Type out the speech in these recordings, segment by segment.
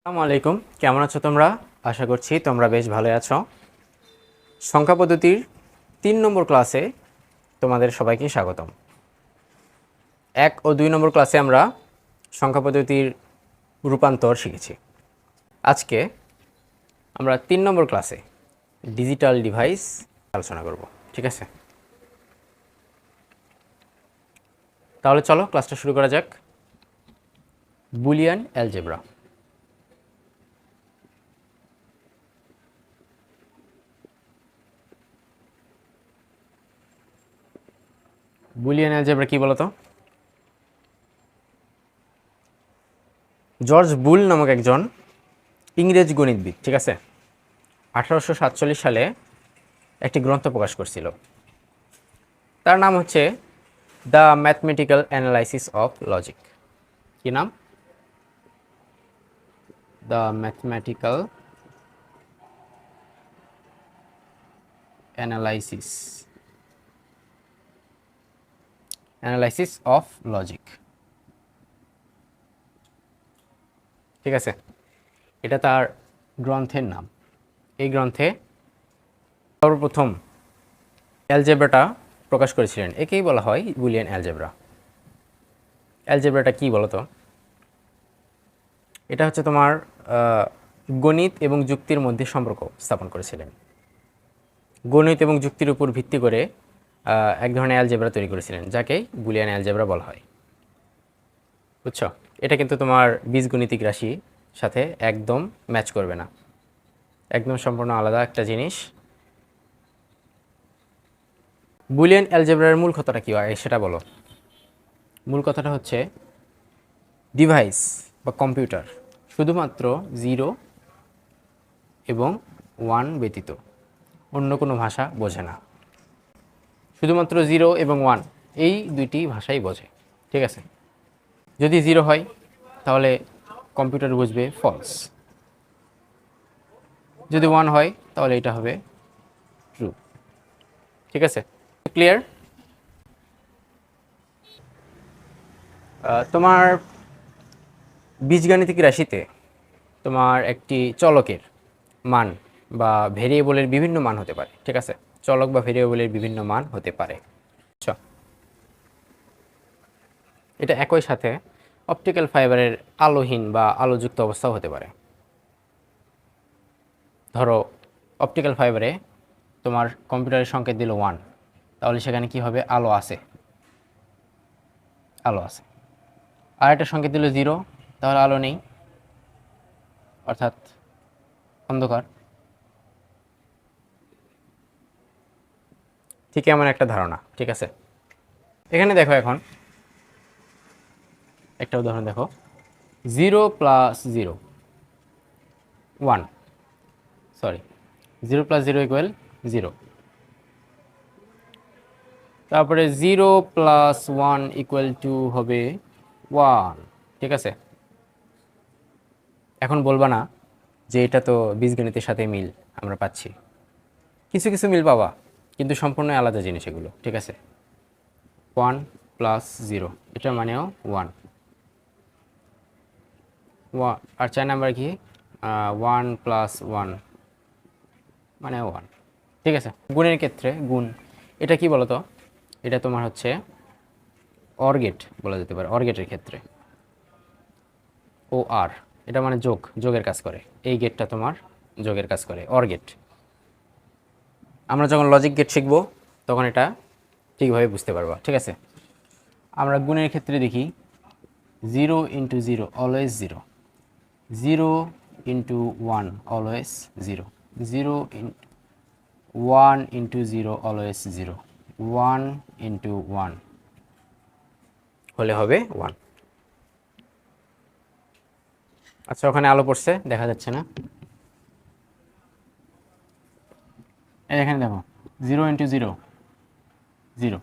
আসসালামু আলাইকুম, কেমন আছো তোমরা? আশা করছি তোমরা বেশ ভালো আছো। সংখ্যা পদ্ধতির 3 নম্বর ক্লাসে তোমাদের সবাইকে স্বাগতম। 1 ও 2 নম্বর ক্লাসে আমরা সংখ্যা পদ্ধতির রূপান্তর শিখেছি। আজকে আমরা 3 নম্বর ক্লাসে ডিজিটাল ডিভাইস আলোচনা করব, ঠিক আছে? তাহলে চলো ক্লাসটা শুরু করা যাক। Boolean algebra. বুলিয়ান অ্যালজেব্রা কি বলতো? জর্জ বুল নামক একজন ইংরেজ গণিতবিদ, ঠিক আছে, 1847 সালে একটি গ্রন্থ প্রকাশ করছিল। তার নাম হচ্ছে the mathematical analysis of logic. কি নাম? The mathematical analysis of logic, ঠিক আছে, এটা তার গ্রন্থের নাম। এই গ্রন্থে সর্বপ্রথম অ্যালজেব্রাটা প্রকাশ করেছিলেন, একেই বলা হয় বুলিয়ান অ্যালজেব্রা। অ্যালজেব্রাটা কি বলতো? এটা হচ্ছে তোমার গণিত এবং যুক্তির মধ্যে সম্পর্ক স্থাপন করেছিলেন। গণিত এবং যুক্তির উপর ভিত্তি করে এক ধরনের অ্যালজেব্রা তৈরি করেছিলেন, যাকে বুলিয়ান অ্যালজেব্রা বলা হয়। বুঝছো? এটা কিন্তু তোমার বীজগণিতিক রাশি সাথে একদম ম্যাচ করবে না, একদম সম্পূর্ণ আলাদা একটা জিনিস। বুলিয়ান অ্যালজেব্রার মূল কথাটা কি হয় সেটা বলো। মূল কথাটা হচ্ছে ডিভাইস বা কম্পিউটার শুধুমাত্র 0 এবং 1 ব্যতীত অন্য কোনো ভাষা বোঝে না। শুধুমাত্র 0 এবং 1 এই দুইটি ভাষাই বোঝে, ঠিক আছে? যদি 0 হয় তাহলে কম্পিউটার বুঝবে ফলস, যদি 1 হয় তাহলে এটা হবে ট্রু, ঠিক আছে? ক্লিয়ার? তোমার বীজগাণিতিক রাশিতে তোমার একটি চলকের মান বা ভেরিয়েবলের বিভিন্ন মান হতে পারে, ঠিক আছে? চলক বা ভেরিয়েবলের বিভিন্ন মান হতে পারে। আচ্ছা, এটা একই সাথে অপটিক্যাল ফাইবারের আলোহীন বা আলোযুক্ত অবস্থাও হতে পারে। ধরো অপটিক্যাল ফাইবারে তোমার কম্পিউটারের সংকেত দিল 1, তাহলে সেখানে কি হবে? আলো আছে। আর একটা সংকেত দিল 0, তাহলে আলো নেই, অর্থাৎ অন্ধকার। ঠিক এমন একটা ধারণা, ঠিক আছে? এখানে দেখো, এখন একটা উদাহরণ দেখো। 0 + 0 1, সরি, 0 + 0 = 0। তারপরে 0 + 1 = হবে 1, ঠিক আছে? এখন বলবা না যে এটা তো বীজগণিতের সাথে মিল আমরা পাচ্ছি। কিছু কিছু মিল পাবা, কিন্তু সম্পূর্ণ আলাদা জিনিস এগুলো, ঠিক আছে? 1 + 0 এটা মানেও 1। আর 4 নাম্বার কি? 1 + 1 মানে 1, ঠিক আছে? গুণের ক্ষেত্রে গুণ, এটা কি বলতো? এটা তোমার হচ্ছে অর গেট বলা যেতে পারে। অর গেটের ক্ষেত্রে ও আর, এটা মানে যোগের কাজ করে। এই গেটটা তোমার যোগের কাজ করে, অর গেট। আমরা যখন লজিক গেট শিখবো তখন এটা ঠিকভাবে বুঝতে পারবা, ঠিক আছে? আমরা গুণের ক্ষেত্রে দেখি 0 × 0 অলওয়েজ 0, 0 × 1 অলওয়েজ 0, 1 × 0 অলওয়েজ 0, 1 × 1 হলে হবে 1। আচ্ছা, ওখানে আলো পড়ছে, দেখা যাচ্ছে না। এখানে দেখো 0 × 0 0,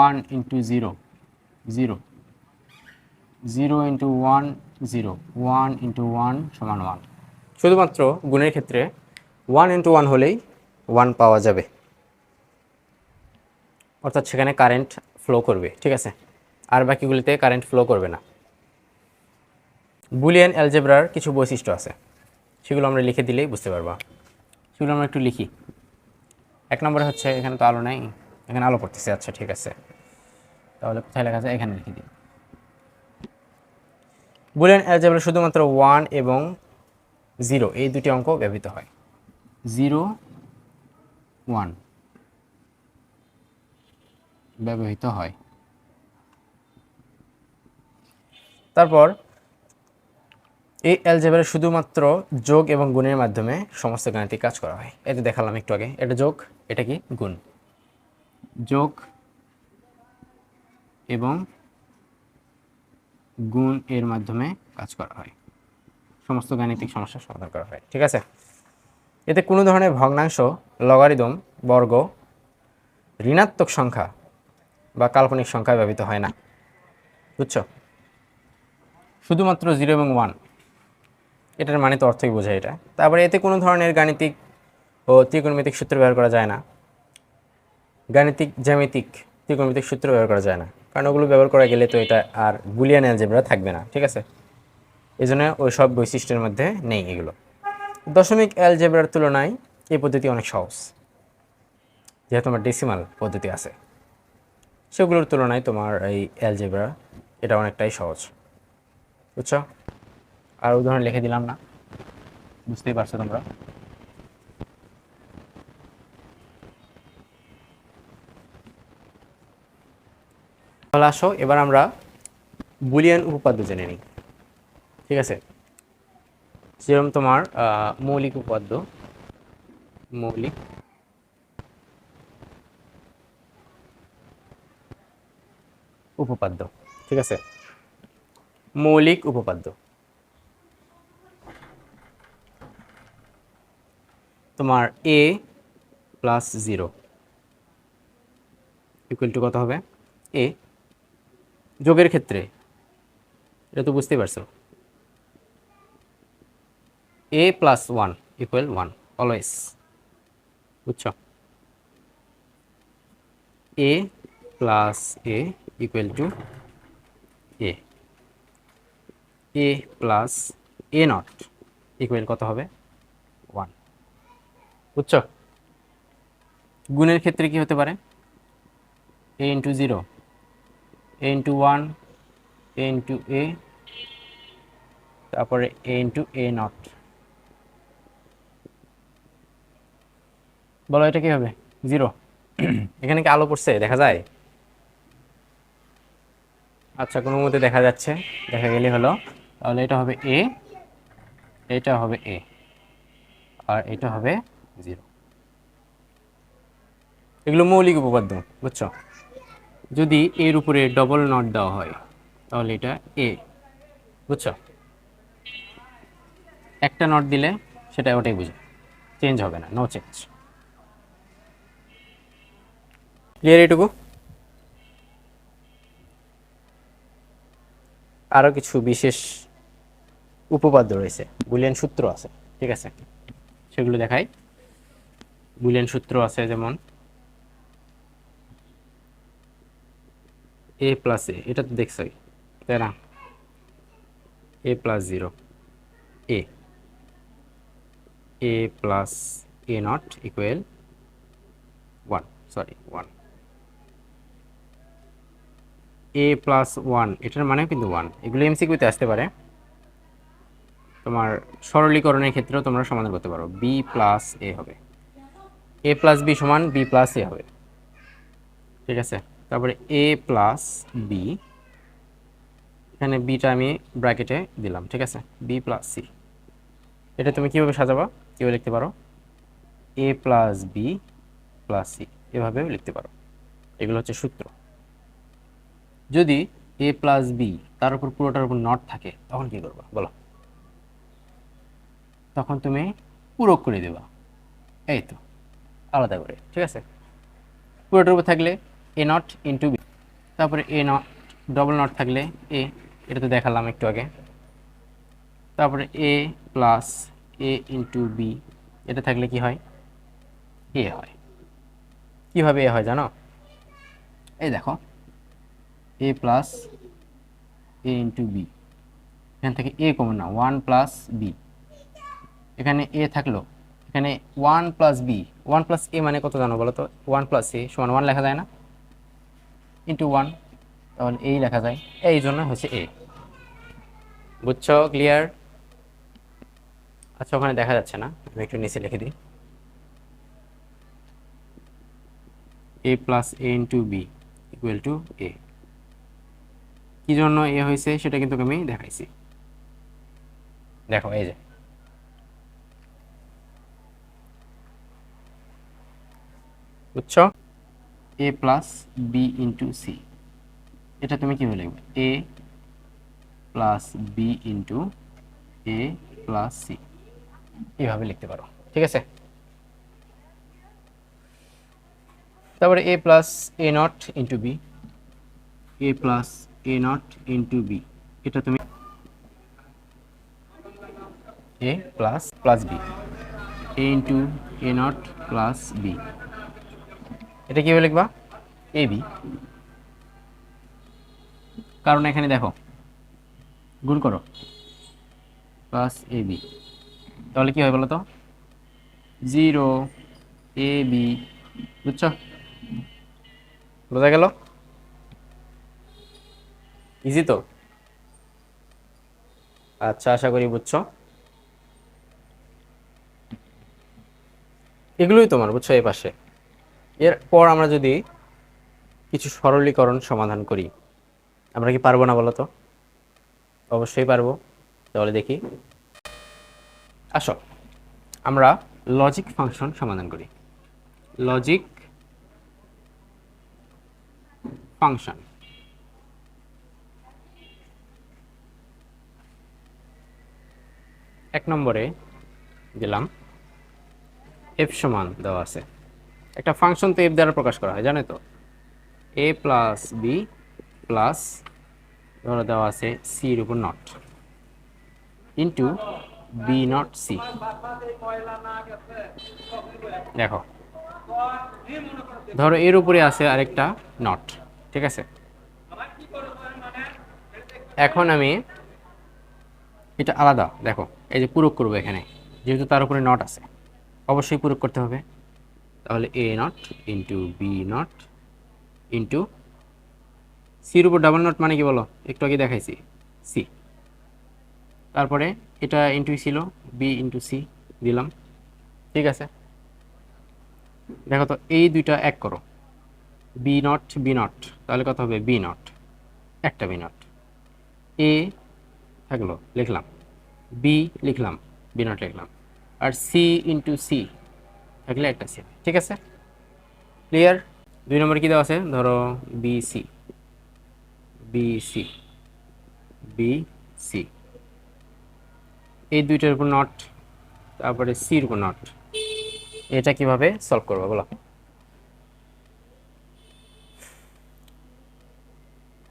1 × 0 0, 0 × 1 0, 1 × 1 = 1। শুধুমাত্র গুণের ক্ষেত্রে 1 × 1 হলেই 1 পাওয়া যাবে, অর্থাৎ সেখানে কারেন্ট ফ্লো করবে, ঠিক আছে? আর বাকিগুলিতে কারেন্ট ফ্লো করবে না। বুলিয়ান অ্যালজেব্রার কিছু বৈশিষ্ট্য আছে, সেগুলো আমরা লিখে দিলেই বুঝতে পারবা। সেগুলো আমরা একটু লিখি। এক নম্বরে হচ্ছে, এখানে তো আলো নাই, এখানে আলো পড়তেছে, আচ্ছা ঠিক আছে, তাহলে কোথায় লেখা যায়, এখানে লিখে দিই। বুলিয়ান অ্যালজেব্রা শুধুমাত্র 1 এবং 0 এই দুটি অঙ্ক ব্যবহৃত হয়। 0 1 ব্যবহৃত হয়। তারপর এই অ্যালজেব্রায় শুধুমাত্র যোগ এবং গুণের মাধ্যমে সমস্ত গাণিতিক কাজ করা হয়। এটা দেখালাম একটু আগে, এটা যোগ, এটা কি গুণ। যোগ এবং গুণ এর মাধ্যমে কাজ করা হয়, সমস্ত গাণিতিক সমস্যার সমাধান করা হয়, ঠিক আছে। এতে কোনো ধরনের ভগ্নাংশ, লগারিদম, বর্গ, ঋণাত্মক সংখ্যা বা কাল্পনিক সংখ্যা ব্যবহৃত হয় না, বুঝছো। শুধুমাত্র 0 এবং 1, এটার মানে তো অর্থই বোঝায় এটা। তারপরে এতে কোনো ধরনের গাণিতিক ও ত্রিকোণমিতিক সূত্র ব্যবহার করা যায় না, গাণিতিক জ্যামিতিক ত্রিকোণমিতিক সূত্র ব্যবহার করা যায় না, কারণ ওগুলো ব্যবহার করা গেলে তো এটা আর বুলিয়ান অ্যালজেব্রা থাকবে না, ঠিক আছে। এই জন্য ওই সব বৈশিষ্ট্যের মধ্যে নেই এগুলো। দশমিক অ্যালজেব্রার তুলনায় এই পদ্ধতি অনেক সহজ, যেহেতু তোমার ডেসিমাল পদ্ধতি আছে, সেগুলোর তুলনায় তোমার এই অ্যালজেব্রা এটা অনেকটাই সহজ, বুঝছো। আর উদাহরণ লিখে দিলাম না, বুঝতেই পারছো তোমরা। তাহলে আসো এবার আমরা বুলিয়ান উপপাদ্য জেনে নিই, ঠিক আছে। যেরকম তোমার মৌলিক উপপাদ্য, মৌলিক উপপাদ্য, ঠিক আছে। মৌলিক উপপাদ্য তোমার a প্লাস 0 ইকুয়াল টু কত হবে, a। যোগের ক্ষেত্রে এটা তো বুঝতেই পারছো, a প্লাস 1 ইকুয়াল 1 অলওয়েজ, বুঝছো। a plus a equal to a, a plus a not equal কত হবে, 1, বুঝছো। গুণের ক্ষেত্রে কি হতে পারে, a into 0, a into 1, a into a, তারপরে a ইন্টু a নট। বলো এটা কি হবে, 0। এখানে কি আলো পড়ছে, দেখা যায়, আচ্ছা কোনো মতে দেখা যাচ্ছে, দেখা গেলে হলো। তাহলে এটা হবে a, এটা হবে a, আর এটা হবে 0। এগুলো মৌলিক উপপাদ্য, বুঝছো। যদি এর উপরে ডবল নট দেওয়া হয় তাহলে এটা a, বুঝছো। একটা নট দিলে সেটা ওটাই বুঝে, চেঞ্জ হবে না, নো চেঞ্জ। ক্লিয়ার এটুকু। আরও কিছু বিশেষ উপপাদ্য রয়েছে, বুলিয়ান সূত্র আছে, ঠিক আছে, সেগুলো দেখাই। বুলিয়ান সূত্র আছে যেমন a প্লাস এ, এটা তো দেখছই তাই না, a plus 0, a, a plus a not equal 1, sorry 1, a plus 1 এটার মানেও কিন্তু 1। এগুলো এমসিকিউতে আসতে পারে, তোমার সরলীকরণের ক্ষেত্রেও তোমরা সমাধান করতে পারো। b প্লাস a হবে, a প্লাস b সমান b প্লাস a হবে, ঠিক আছে। তারপরে a প্লাস b, এখানে বিটা আমি ব্র্যাকেটে দিলাম, ঠিক আছে, b প্লাস c। এটা তুমি কিভাবে সাজাবা, কিভাবে লিখতে পারো, a plus b plus c, এভাবেও লিখতে পারো। এগুলো হচ্ছে সূত্র। যদি a প্লাস b তার উপর পুরোটার উপর নট থাকে তখন কি করবা বলো, তখন তুমি পূরক করে দেবা, এই তো আলাদা করে, ঠিক আছে। পুরোটার উপর থাকলে a নট ইন্টু b, তারপরে a নট, ডবল নট থাকলে a, এটা তো দেখালাম একটু আগে। তারপরে a plus a into b, এটা থাকলে কি হয়, a হয়। কিভাবে a হয় জানো, এই দেখো, a plus a into b, এখান থেকে এ কমন না, 1 প্লাস বি, এখানে এ থাকলো, এখানে 1 প্লাস বি, 1 প্লাস এ মানে কত জানো বলো তো? 1 প্লাস এ সমান 1 লেখা যায় না, ইন্টু 1, তাহলে এই লেখা যায়, এই জন্য হচ্ছে এ। বুঝছো? ক্লিয়ার? আচ্ছা, ওখানে দেখা যাচ্ছে না, আমি একটু নিচে লিখে দিই, A plus A into B equal to A. কি জন্য এ হয়েছে সেটা কিন্তু আমি দেখাইছি, দেখো এই যে, বুঝছো? A plus B into C, এটা তুমি কীভাবে লিখবে? A plus B into A plus C, এইভাবে লিখতে পারো, ঠিক আছে? তারপরে A plus A not into B, A plus A not into B, এটা তুমি A plus plus B, A into A not plus B, এটা কীভাবে লিখবা? এ বি, কারণ এখানে দেখো গুণ করো, প্লাস এ বি, তাহলে কী হয় বলো তো? 0 এ বি, বুঝছো? বোঝা গেল? ইজি তো? আচ্ছা, আশা করি বুঝছো। এগুলোই তোমার, বুঝছো, এই পাশে। এরপর আমরা যদি কিছু সরলীকরণ সমাধান করি, আমরা কি পারবো না বলো তো? অবশ্যই পারবো। তাহলে দেখি, আসো আমরা লজিক ফাংশন সমাধান করি। লজিক ফাংশন, এক নম্বরে দিলাম এফ সমান দেওয়া আছে, একটা ফাংশন তো এফ দ্বারা প্রকাশ করা হয়, জানো তো? এ প্লাস বি প্লাস, ধরো দেওয়া আছে সি এর উপর not, into B not C. দেখো, ধরো এর উপরে আছে আরেকটা নট, ঠিক আছে? এখন আমি এটা আলাদা, দেখো এই যে পূরক করবো এখানে, যেহেতু তার উপরে নট আছে অবশ্যই পূরক করতে হবে, তাহলে A not into B not into সির উপর ডাবল নট মানে কি বলো? একটু আগে দেখাইছি, সি। তারপরে এটা ইন্টু ছিল, বি ইন্টু সি দিলাম, ঠিক আছে? দেখো তো এই দুইটা এক করো, বি নট বি নট, তাহলে কত হবে? বি নট, একটা বি নট, এ থাকলো লিখলাম, বি লিখলাম, বি নট লিখলাম, আর সি ইন্টু সি থাকলে একটা সি, ঠিক আছে? ক্লিয়ার? 2 নম্বরে কি দেওয়া আছে? ধরো B C, B C, B C, এই দুইটার উপর নট, তারপরে সির উপর নট, এটা কিভাবে সলভ করবো বলো?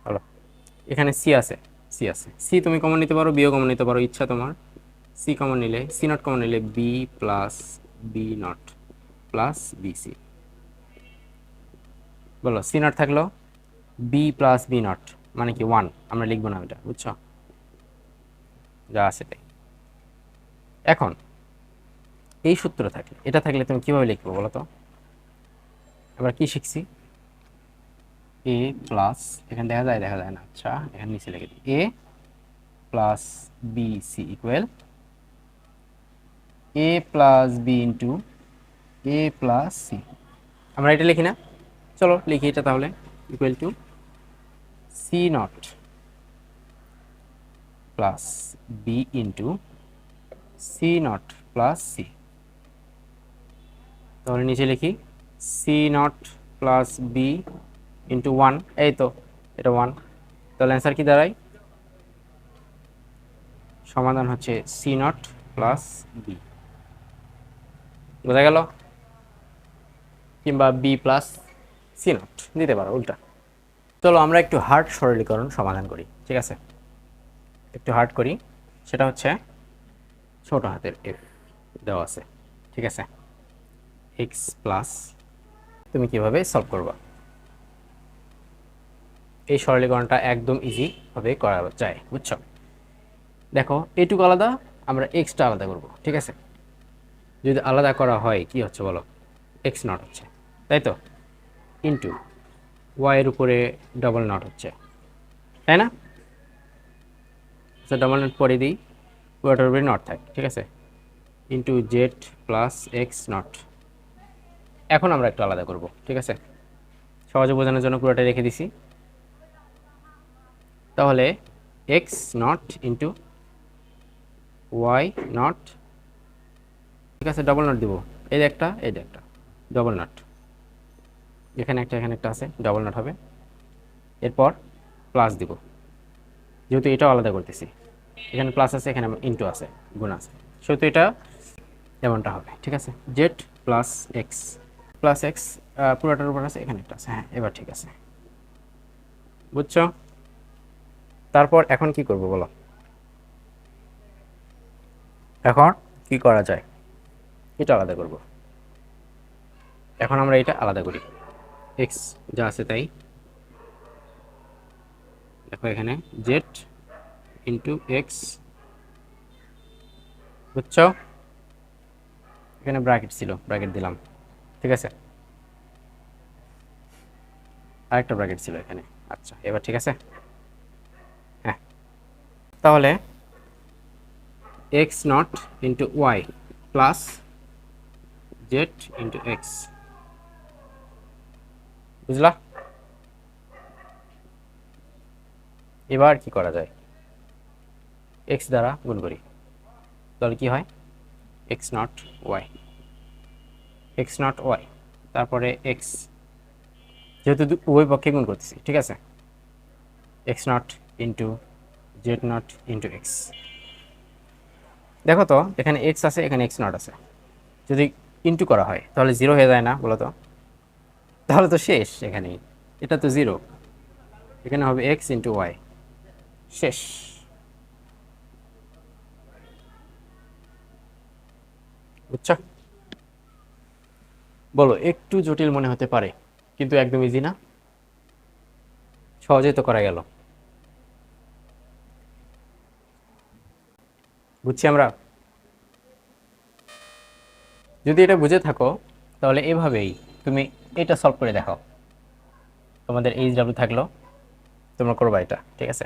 বলো, এখানে সি আছে, সি আছে, সি তুমি কমন নিতে পারো, বিও কমন নিতে পারো, ইচ্ছা তোমার। সি কমন নিলে, সি নট কমন নিলে B plus B not plus B C. বলো, সি নট থাকলো, বি প্লাস বি নট মানে কি 1, আমরা লিখবো না এটা, বুঝছো? যা আছে তাই। এখন এই সূত্র থাকলে, এটা থাকলে তুমি কিভাবে লিখবো বলো তো? এবার কি শিখছি? এ প্লাস, এখানে দেখা যায়, দেখা যায় না, আচ্ছা এখানে নিচে লিখে দিই, A plus B C equal A plus B into A plus C. আমরা এটা লিখি না? চলো লিখি এটা তাহলে, equal to C not plus B into C not plus C. তাহলে নিচে লিখি C not plus B into 1, এই তো এটা 1, তাহলে অ্যান্সার কি দাঁড়ায়? সমাধান হচ্ছে সি নট প্লাস বি। বোঝা গেল? কিংবা বি প্লাস সি নট দিতে পারো, উল্টা। চলো আমরা একটু হার্ড সরলীকরণ সমাধান করি, ঠিক আছে? একটু হার্ড করি, সেটা হচ্ছে ছোট হাতের এফ দেওয়া আছে, ঠিক আছে? এক্স প্লাস, তুমি কিভাবে সলভ করবা? এই সরলীকরণটা একদম ইজি ভাবে করা যায়, বুঝছো? দেখো এটুকু আলাদা, আমরা এক্সটা আলাদা করব, ঠিক আছে? যদি আলাদা করা হয় কি হচ্ছে বলো, এক্স নট হচ্ছে, তাই তো, ইন্টু ওয়াই এর উপরে ডবল নট হচ্ছে, তাই না? আচ্ছা ডবল নট পরে দিই, পুরোটার উপরে নট থাকে, ঠিক আছে, into Z plus x not. এখন আমরা একটু আলাদা করব, ঠিক আছে, সহজে বোঝানোর জন্য পুরোটা রেখে দিছি। তাহলে X not into Y not, ঠিক আছে, ডবল নট দিব, এই একটা এই একটা ডবল নট, এখানে একটা আছে, ডবল নট হবে। এরপর প্লাস দিব, যেহেতু এটাও আলাদা করতেছি, এখানে প্লাস আছে, এখানে ইন্টু আছে, গুণ আছে, সেহেতু এটা এমনটা হবে, ঠিক আছে, জেড প্লাস এক্স পুরোটার উপর আছে, এখানে একটা আছে, হ্যাঁ এবার ঠিক আছে, বুঝছো? তারপর এখন কি করব বলো, এখন কি করা যায়, এটা আলাদা করব। এখন আমরা এটা আলাদা করি, এক্স যা আছে তাই, দেখো এখানে জেড ইন্টু এক্স, বুঝছো? এখানে ব্র্যাকেট ছিল, ব্র্যাকেট দিলাম, ঠিক আছে, আরেকটা ব্র্যাকেট ছিল এখানে, আচ্ছা এবার ঠিক আছে, হ্যাঁ। তাহলে X not into Y plus Z into X, বুঝলা? এবার কি করা যায়, এক্স দ্বারা গুণ করি, তাহলে কি হয়, এক্স নট ওয়াই, তারপরে এক্স, যেহেতু উভয় পক্ষে গুণ করতেছি, ঠিক আছে, x not into z nought into x. দেখো তো এখানে এক্স আছে, এখানে এক্স নট আছে, যদি ইন্টু করা হয় তাহলে জিরো হয়ে যায় না বলো তো? তাহলে তো শেষ, এখানেই এটা তো জিরো, এখানে হবে এক্স ইন্টু ওয়াই, শেষ। বুঝছো? বলো একটু জটিল মনে হতে পারে, কিন্তু একদম ইজি না, সহজেই তো করা গেল, বুঝছি আমরা। যদি এটা বুঝে থাকো তাহলে এভাবেই তুমি এটা সলভ করে দেখাও, তোমাদের এইচ ডাব্লিউ থাকলো, তোমরা করবা এটা, ঠিক আছে?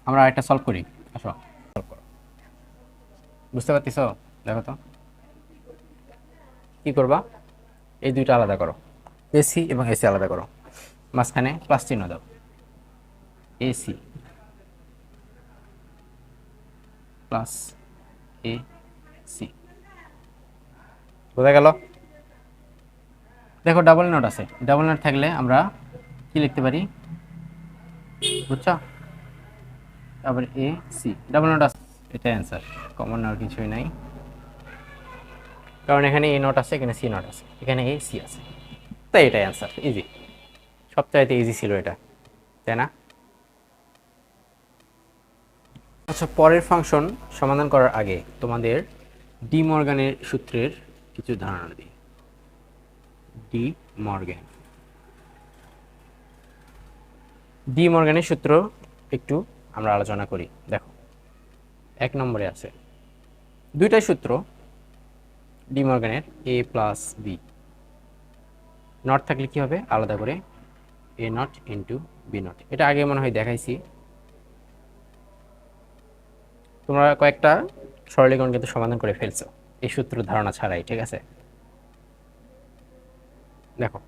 আমরা এটা সলভ করি, আসো সলভ করো, বুঝতে পারতেছো? দেখো তো কি করবা, এই দুইটা আলাদা করো, এসি এবং এসি আলাদা করো, মাঝখানে প্লাস চিহ্ন দাও, এসি প্লাস এ সি, বোঝা গেল? দেখো ডাবল নট আছে, ডাবল নট থাকলে আমরা কি লিখতে পারি, বুঝছো? তারপরে এ সি, ডাবল নট আছে, এটা অ্যান্সার, কমন আর কিছুই নাই, কারণ এখানে এ নট আছে, এখানে সি নট আছে, এখানে এ সি আছে, তাই এটাই অ্যান্সার, ইজি, সবচাইতে ইজি ছিল এটা, তাই না? আচ্ছা পরের ফাংশন সমাধান করার আগে তোমাদের ডি মর্গানের সূত্রের কিছু ধারণা দিই। ডি মর্গান, ডি মর্গানের সূত্র একটু আমরা আলোচনা করি। দেখো এক নম্বরে আছে দুইটাই সূত্র ডি মর্গানের, এ প্লাস বি, নট থাকলে কি হবে, আলাদা করে A not into B not, এটা আগে মনে হয় দেখাইছি, তোমরা কয়েকটা সরলীকরণ কিন্তু সমাধান করে ফেলছো এই সূত্র ধারণা ছাড়াই, ঠিক আছে? দেখো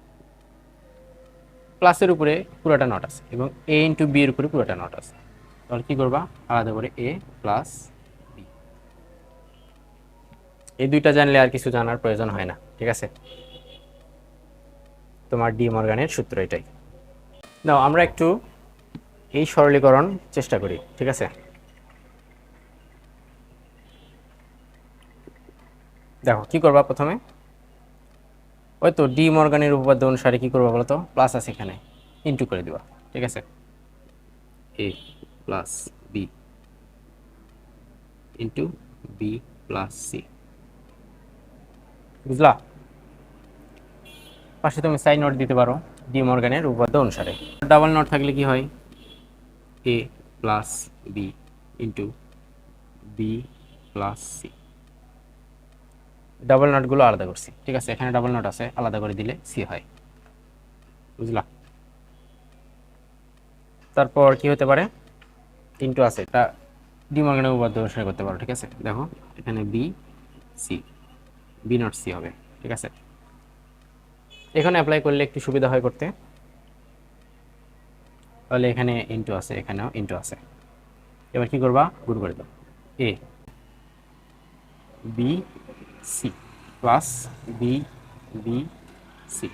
প্লাসের উপরে পুরোটা নট আছে এবং এ ইন্টু বি এর উপরে পুরোটা নট আছে, তাহলে কি করবা, আলাদা করে এ প্লাস বি, এই দুইটা জানলে আর কিছু জানার প্রয়োজন হয় না, ঠিক আছে? তোমার ডি মর্গানের সূত্র এটাই। নাও আমরা একটু এই সরলীকরণ চেষ্টা করি, ঠিক আছে? দেখো কি করবা, প্রথমে ওই তো ডি মর্গানের উপপাদ্য অনুসারে কি করবা বলো তো, প্লাস আছে এখানে, ইন্টু করে দিবা, ঠিক আছে, A plus B into B plus C, বুঝলা? পাশে তুমি সাইন নোট দিতে পারো, ডি মর্গানের উপপাদ্য অনুসারে। ডাবল নট থাকলে কি হয়, A plus B into B plus C. Double নটগুলো আলাদা করছি, ঠিক আছে, এখানে ডাবল নট আছে, আলাদা করে দিলে সি হয়, বুঝলা। তারপর কি হতে পারে, ইন্টু আছে, এটা ডি মর্গানের উপপাদ্য অনুসারে করতে পারো, ঠিক আছে। দেখো এখানে B C, B not C হবে, ঠিক আছে। এখানে অ্যাপ্লাই করলে একটু সুবিধা হয় করতে, তাহলে এখানে ইন্টু আছে, এখানেও ইন্টু আছে। এবার কি করবা, গুণ করে দাও, A B C plus B B C.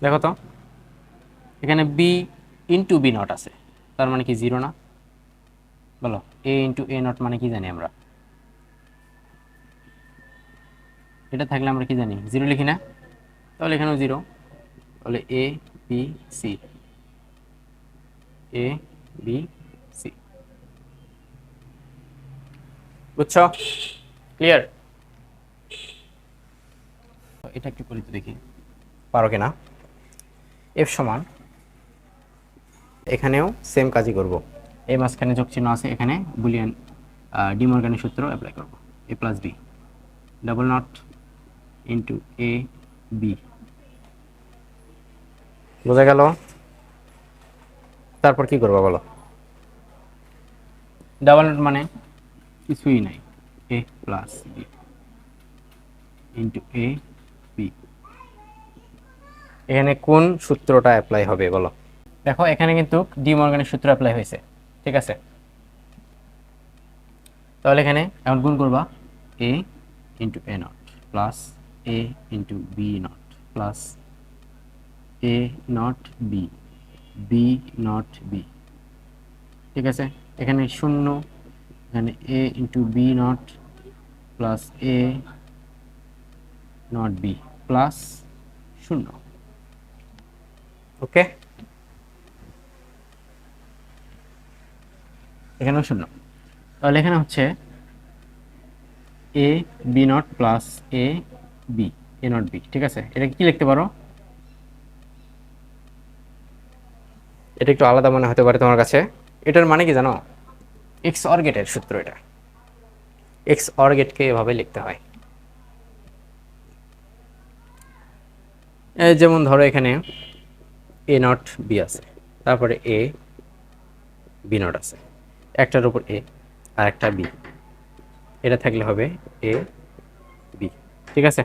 দেখো তো এখানে বি ইন্টু বি নট আছে, তার মানে কি জিরো না, বলো। এ ইন্টু এ নট মানে কি জানি আমরা, এটা থাকলে আমরা কি জানি, জিরো লিখি না, তাহলে এখানেও জিরো, তাহলে এ বি সি, এ বি সি, বুঝছো, ক্লিয়ার। এটা একটু করে তো দেখি পারো কিনা। এফ সমান, এখানেও সেম কাজই করব, এই মাঝখানে যোগ চিহ্ন আছে, এখানে বুলিয়ান ডি মর্গানের সূত্র অ্যাপ্লাই করব, A plus B double not into A B, বোঝা গেল। তারপর কি করবো বলো, ডাবল নট মানে কিছুই নাই, এ plus B into A B. এখানে কোন সূত্রটা অ্যাপ্লাই হবে বলো, দেখো এখানে কিন্তু ডি মর্গানের সূত্র অ্যাপ্লাই হয়েছে, ঠিক আছে। তাহলে এখানে এখন গুণ করবা, A into A not plus A into B not plus A not B B not B, ঠিক আছে। এখানে শূন্য, এখানে A into B not plus A not B plus শূন্য, ওকে। এখানেও শূন্য, তাহলে এখানে হচ্ছে A B not plus A B A not B, ঠিক আছে। এটা কি লিখতে পারো, এটা একটু আলাদা মনে হতে পারে তোমার কাছে, এটার মানে কি জানো, এক্স অর গেটের সূত্র এটা, এক্স অর গেটকে এভাবে লিখতে হয়। যেমন ধরো এখানে এ নট বি আছে, তারপরে এ বি নট আছে, একটার উপর এ আর একটা বি, এটা থাকলে হবে এ বি, ঠিক আছে।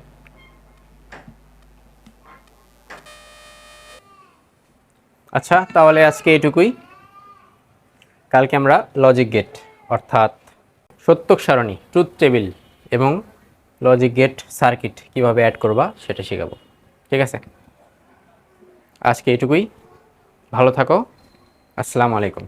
আচ্ছা তাহলে আজকে এটুকুই, কালকে আমরা লজিক গেট অর্থাৎ সত্যক সারণী ট্রুথ টেবিল এবং লজিক গেট সার্কিট কিভাবে অ্যাড করবা সেটা শেখাবো, ঠিক আছে। আজকে এটুকুই, ভালো থাকো, আসসালামু আলাইকুম।